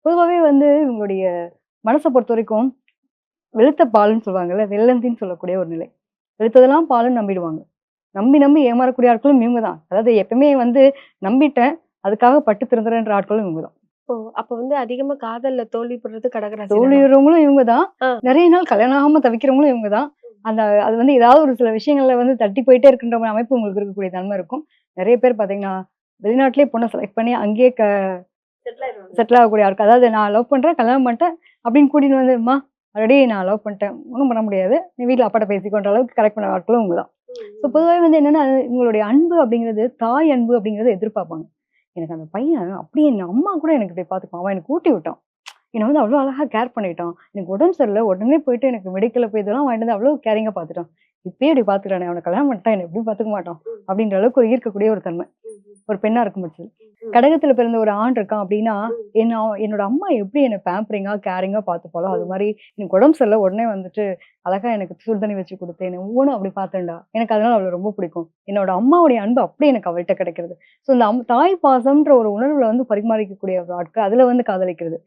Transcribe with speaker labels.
Speaker 1: பொதுவாவே வந்து இவங்களுடைய மனச பொறுத்தவரைக்கும், வெளுத்த பாலுன்னு சொல்லுவாங்கல்ல, வெள்ளந்தின்னு சொல்லக்கூடிய ஒரு நிலை. வெளுத்ததெல்லாம் பாலுன்னு நம்பிடுவாங்க. நம்பி, நம்பி ஏமாறக்கூடிய ஆட்களும் இவங்க தான். அதாவது எப்பவுமே வந்து நம்பிட்டேன், அதுக்காக பட்டு திருந்துறேன்ற ஆட்களும் இவங்க தான்.
Speaker 2: ஓ! அப்ப வந்து அதிகமா காதல்ல தோல்வி படுறது கடகராசி தானா?
Speaker 1: தோல்வியுறவங்களும் இவங்க தான்.
Speaker 2: ஆ.
Speaker 1: நெறைய நாள் கல்யாணம் ஆகாம தவிக்கிறவங்களும் இவங்க தான். அந்த அது வந்து ஏதாவது ஒரு சில விஷயங்கள்ல வந்து தட்டி போயிட்டே இருக்கின்ற ஒரு அமைப்பு உங்களுக்கு இருக்கக்கூடிய தன்மை இருக்கும். நெறைய பேர் பார்த்தீங்கன்னா, வெளிநாட்டிலேயே பொண்ண செலக்ட் பண்ணி அங்கேயே
Speaker 2: செட்டில் ஆயிருவாங்க.
Speaker 1: செட்டில் ஆகக்கூடிய ஆட்கள். அதாவது நான் லவ் பண்றேன், கல்யாணம் பண்ணிட்டேன் அப்படின்னு கூட்டிட்டு வந்து, "அம்மா ஆல்ரெடி நான் லவ் பண்ணிட்டேன். ஒண்ணும் பண்ண முடியாது. நீ வீட்ல அப்பாட்ட பேசிக்கோன்ற" அளவுக்கு கரெக்ட் பண்ண ஆட்களும் இவங்க தான்.
Speaker 2: ம்,
Speaker 1: ஸோ
Speaker 2: ம்.
Speaker 1: பொதுவாவே வந்து என்னன்னா, இவங்களுடைய அன்பு அப்படிங்கிறது, தாய் அன்பு அப்படிங்கிறத எதிர்பார்ப்பாங்க. எனக்கு அந்த பையன் அப்படியே என் அம்மா கூட எனக்கு இப்படி பார்த்துப்பான். அவன் எனக்கு ஊட்டி விட்டான். என்ன வந்து அவ்ளோ அழகா கேர் பண்ணிட்டான். எனக்கு உடம்பு சரியில்ல. உடனே போயிட்டு எனக்கு மெடிக்கல்ல போய் இதெல்லாம் வாங்கிட்டு வந்து அவ்ளோ கேரிங்கா பார்த்துட்டான். இப்பயே இப்படி பார்த்துக்கிறானே, அவன கல்யாணம் பண்ணிட்டா என்ன எப்படி பார்த்துக்க மாட்டான்?
Speaker 2: ம்.
Speaker 1: அப்படின்ற அளவுக்கு ஒரு ஈர்க்கக்கூடிய ஒரு தன்மை.
Speaker 2: ம், ம்.
Speaker 1: ஒரு பெண்ணா இருக்கும் பட்சத்துல.
Speaker 2: ம்.
Speaker 1: கடகத்துல பிறந்த ஒரு ஆண் இருக்கான் அப்படின்னா,
Speaker 2: ம்.
Speaker 1: என்னோட அம்மா எப்படி என்ன பேம்பரிங்கா, கேரிங்கா பார்த்துப்பாளோ, அது
Speaker 2: ம்.
Speaker 1: மாரி எனக்கு உடம்பு சரியில்ல உடனே வந்துட்டு அழகா எனக்கு சுடு தண்ணி வச்சு குடுத்து, என்ன ஒவ்வொன்னும் அப்படி பார்த்தேன்டா. எனக்கு அதனால அவள ரொம்ப பிடிக்கும். என்னோட அம்மாவுடைய அன்பு அப்படியே எனக்கு அவள்ட்ட கிடைக்கிறது. ஸோ இந்த தாய் பாசம்ன்ற ஒரு உணர்வுல வந்து பரிமாறிக்கக்கூடிய ஒரு ஆட்கள், அதுல வந்து காதலிக்கிறது.